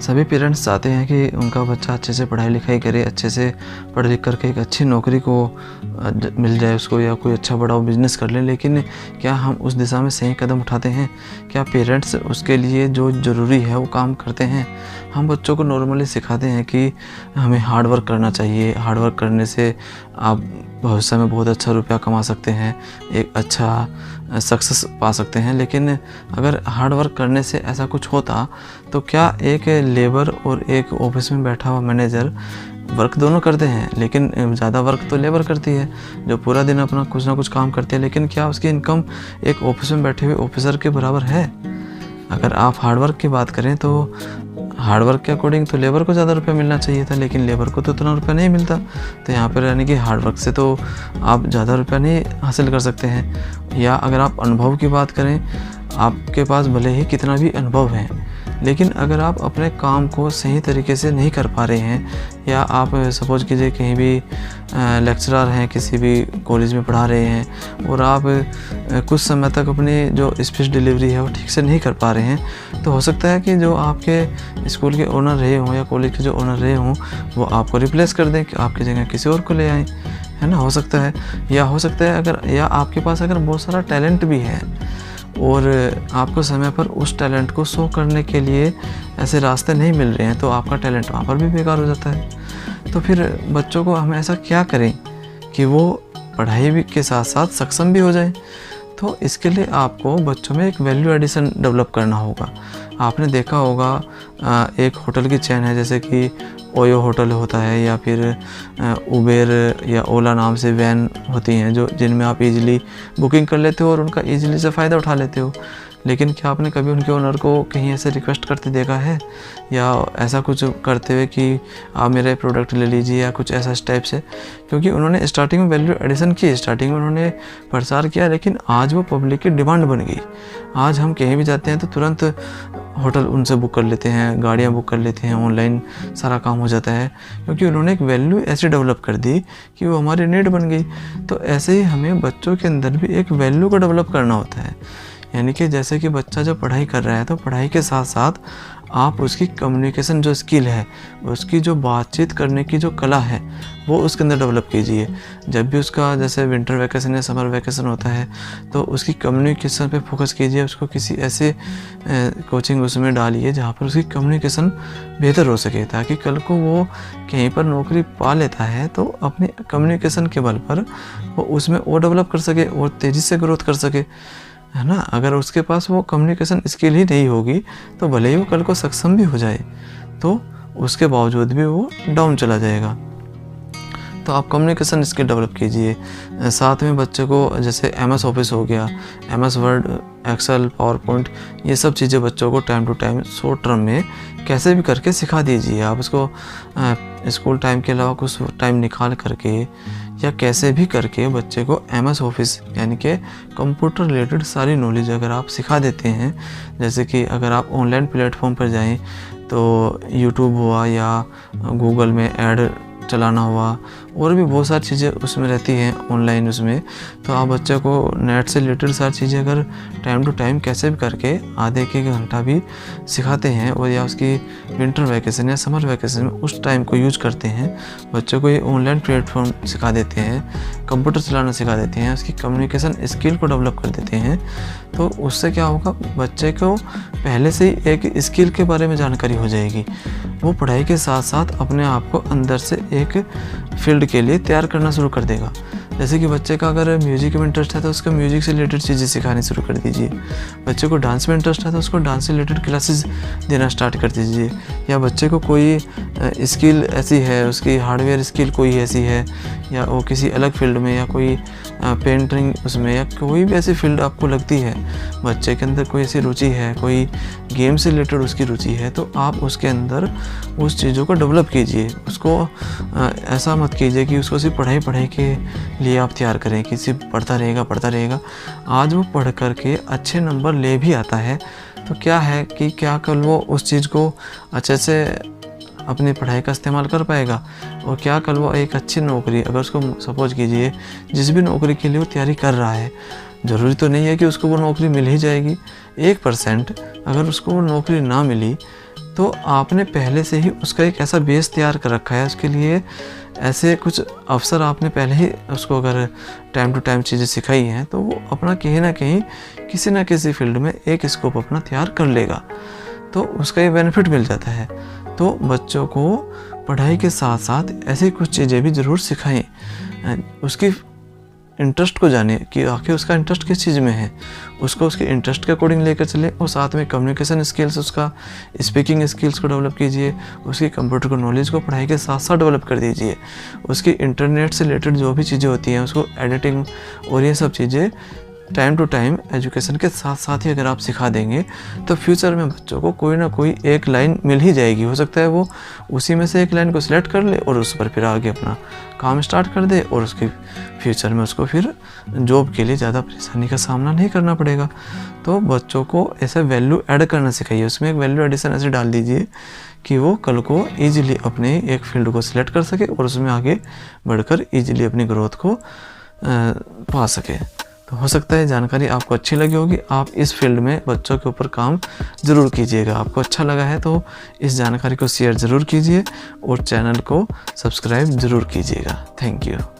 सभी पेरेंट्स चाहते हैं कि उनका बच्चा अच्छे से पढ़ाई लिखाई करे, अच्छे से पढ़ लिख करके एक अच्छी नौकरी को मिल जाए उसको, या कोई अच्छा बड़ा बिज़नेस कर ले। लेकिन क्या हम उस दिशा में सही कदम उठाते हैं? क्या पेरेंट्स उसके लिए जो ज़रूरी है वो काम करते हैं? हम बच्चों को नॉर्मली सिखाते हैं कि हमें हार्ड वर्क करना चाहिए, हार्ड वर्क करने से आप भविष्य में बहुत अच्छा रुपया कमा सकते हैं, एक अच्छा सक्सेस पा सकते हैं। लेकिन अगर हार्ड वर्क करने से ऐसा कुछ होता तो क्या एक लेबर और एक ऑफिस में बैठा हुआ मैनेजर वर्क दोनों करते हैं, लेकिन ज़्यादा वर्क तो लेबर करती है जो पूरा दिन अपना कुछ ना कुछ काम करती है, लेकिन क्या उसकी इनकम एक ऑफिस में बैठे हुए ऑफिसर के बराबर है? अगर आप हार्ड वर्क की बात करें तो हार्ड वर्क के अकॉर्डिंग तो लेबर को ज़्यादा रुपया मिलना चाहिए था, लेकिन लेबर को तो उतना रुपया नहीं मिलता। तो यहाँ पर यानी कि हार्ड वर्क से तो आप ज़्यादा रुपया नहीं हासिल कर सकते हैं। या अगर आप अनुभव की बात करें, आपके पास भले ही कितना भी अनुभव है, लेकिन अगर आप अपने काम को सही तरीके से नहीं कर पा रहे हैं, या आप सपोज कीजिए कहीं भी लेक्चरर हैं, किसी भी कॉलेज में पढ़ा रहे हैं और आप कुछ समय तक अपनी जो स्पीच डिलीवरी है वो ठीक से नहीं कर पा रहे हैं, तो हो सकता है कि जो आपके स्कूल के ओनर रहे हों या कॉलेज के जो ओनर रहे हों वो आपको रिप्लेस कर दें, कि आपकी जगह किसी और को ले आएँ, है ना, हो सकता है। या हो सकता है अगर, या आपके पास अगर बहुत सारा टैलेंट भी है और आपको समय पर उस टैलेंट को शो करने के लिए ऐसे रास्ते नहीं मिल रहे हैं, तो आपका टैलेंट वहाँ पर भी बेकार हो जाता है। तो फिर बच्चों को हम ऐसा क्या करें कि वो पढ़ाई भी के साथ साथ सक्षम भी हो जाएं? तो इसके लिए आपको बच्चों में एक वैल्यू एडिशन डेवलप करना होगा। आपने देखा होगा एक होटल की चेन है, जैसे कि ओयो होटल होता है, या फिर उबेर या ओला नाम से वैन होती हैं जो जिनमें आप इजीली बुकिंग कर लेते हो और उनका इजीली से फ़ायदा उठा लेते हो। लेकिन क्या आपने कभी उनके ओनर को कहीं ऐसे रिक्वेस्ट करते देखा है, या ऐसा कुछ करते हुए कि आप मेरे प्रोडक्ट ले लीजिए, या कुछ ऐसा इस टाइप से? क्योंकि उन्होंने स्टार्टिंग में वैल्यू एडिशन की, स्टार्टिंग में उन्होंने प्रचार किया, लेकिन आज वो पब्लिक की डिमांड बन गई। आज हम कहीं भी जाते हैं तो तुरंत होटल उनसे बुक कर लेते हैं, गाड़ियाँ बुक कर लेते हैं, ऑनलाइन सारा काम हो जाता है, क्योंकि उन्होंने एक वैल्यू ऐसी डेवलप कर दी कि वो हमारी नीड बन गई। तो ऐसे ही हमें बच्चों के अंदर भी एक वैल्यू को डेवलप करना होता है। यानी कि जैसे कि बच्चा जब पढ़ाई कर रहा है तो पढ़ाई के साथ साथ आप उसकी कम्युनिकेशन जो स्किल है, उसकी जो बातचीत करने की जो कला है, वो उसके अंदर डेवलप कीजिए। जब भी उसका जैसे विंटर वैकेशन या समर वैकेशन होता है तो उसकी कम्युनिकेशन पे फोकस कीजिए, उसको किसी ऐसे कोचिंग उसमें डालिए जहाँ पर उसकी कम्युनिकेशन बेहतर हो सके, ताकि कल को वो कहीं पर नौकरी पा लेता है तो अपने कम्युनिकेशन के बल पर वो उसमें और डेवलप कर सके और तेज़ी से ग्रोथ कर सके, है ना। अगर उसके पास वो कम्युनिकेशन स्किल ही नहीं होगी तो भले ही वो कल को सक्षम भी हो जाए तो उसके बावजूद भी वो डाउन चला जाएगा। तो आप कम्युनिकेशन स्किल डेवलप कीजिए। साथ में बच्चे को जैसे MS ऑफिस हो गया, MS Word, Excel, PowerPoint, ये सब चीज़ें बच्चों को time to time short term में कैसे भी करके सिखा दीजिए। आप उसको स्कूल टाइम के अलावा कुछ टाइम निकाल करके या कैसे भी करके बच्चे को MS ऑफिस यानी कि कंप्यूटर रिलेटेड सारी नॉलेज अगर आप सिखा देते हैं, जैसे कि अगर आप ऑनलाइन प्लेटफॉर्म पर जाएं तो यूट्यूब हुआ या गूगल में ऐड चलाना हुआ, और भी बहुत सारी चीज़ें उसमें रहती हैं ऑनलाइन उसमें, तो आप बच्चे को नेट से रिलेटेड सारी चीज़ें अगर टाइम टू टाइम कैसे भी करके आधे एक घंटा भी सिखाते हैं, और या उसकी विंटर वैकेशन या समर वैकेशन में उस टाइम को यूज करते हैं, बच्चों को ये ऑनलाइन प्लेटफॉर्म सिखा देते हैं, कंप्यूटर चलाना सिखा देते हैं, उसकी कम्युनिकेशन स्किल को डेवलप कर देते हैं, तो उससे क्या होगा, बच्चे को पहले से ही एक स्किल के बारे में जानकारी हो जाएगी। वो पढ़ाई के साथ साथ अपने आप को अंदर से एक फील्ड के लिए तैयार करना शुरू कर देगा। जैसे कि बच्चे का अगर म्यूजिक में इंटरेस्ट है तो उसको म्यूजिक से रिलेटेड चीज़ें सिखानी शुरू कर दीजिए। बच्चे को डांस में इंटरेस्ट है तो उसको डांस से रिलेटेड क्लासेस देना स्टार्ट कर दीजिए। या बच्चे को कोई स्किल ऐसी है, उसकी हार्डवेयर स्किल कोई ऐसी है, या वो किसी अलग फील्ड में, या कोई पेंटिंग उसमें, या कोई भी ऐसी फील्ड आपको लगती है, बच्चे के अंदर कोई ऐसी रुचि है, कोई गेम से रिलेटेड उसकी रुचि है, तो आप उसके अंदर उस चीज़ों को डेवलप कीजिए। उसको ऐसा मत कीजिए कि उसको सिर्फ पढ़ाई के लिए आप तैयार करें कि सिर्फ पढ़ता रहेगा। आज वो पढ़ करके अच्छे नंबर ले भी आता है तो क्या है कि क्या कल वो उस चीज़ को अच्छे से अपनी पढ़ाई का इस्तेमाल कर पाएगा, और क्या कल वो एक अच्छी नौकरी, अगर उसको सपोज कीजिए जिस भी नौकरी के लिए वो तैयारी कर रहा है, ज़रूरी तो नहीं है कि उसको वो नौकरी मिल ही जाएगी। 1% अगर उसको वो नौकरी ना मिली तो आपने पहले से ही उसका एक ऐसा बेस तैयार कर रखा है, उसके लिए ऐसे कुछ अवसर आपने पहले ही उसको अगर टाइम टू टाइम चीज़ें सिखाई हैं तो वो अपना कहीं ना कहीं किसी ना किसी फील्ड में एक स्कोप अपना तैयार कर लेगा, तो उसका ये बेनिफिट मिल जाता है। तो बच्चों को पढ़ाई के साथ साथ ऐसी कुछ चीज़ें भी ज़रूर सिखाएं, उसकी इंटरेस्ट को जाने कि आखिर उसका इंटरेस्ट किस चीज़ में है, उसको उसके इंटरेस्ट के अकॉर्डिंग लेकर चले, और साथ में कम्युनिकेशन स्किल्स, उसका स्पीकिंग स्किल्स को डेवलप कीजिए, उसकी कंप्यूटर को नॉलेज को पढ़ाई के साथ साथ डेवलप कर दीजिए, उसकी इंटरनेट से रिलेटेड जो भी चीज़ें होती हैं उसको एडिटिंग और ये सब चीज़ें टाइम टू टाइम एजुकेशन के साथ साथ ही अगर आप सिखा देंगे तो फ्यूचर में बच्चों को कोई ना कोई एक लाइन मिल ही जाएगी। हो सकता है वो उसी में से एक लाइन को सिलेक्ट कर ले और उस पर फिर आगे अपना काम स्टार्ट कर दे, और उसके फ्यूचर में उसको फिर जॉब के लिए ज़्यादा परेशानी का सामना नहीं करना पड़ेगा। तो बच्चों को ऐसे वैल्यू ऐड करना सिखाइए, उसमें एक वैल्यू एडिशन ऐसे डाल दीजिए कि वो कल को ईजिली अपने एक फील्ड को सिलेक्ट कर सके और उसमें आगे बढ़कर ईजिली अपनी ग्रोथ को पा सके। तो हो सकता है जानकारी आपको अच्छी लगी होगी, आप इस फील्ड में बच्चों के ऊपर काम ज़रूर कीजिएगा। आपको अच्छा लगा है तो इस जानकारी को शेयर ज़रूर कीजिए और चैनल को सब्सक्राइब ज़रूर कीजिएगा। Thank you.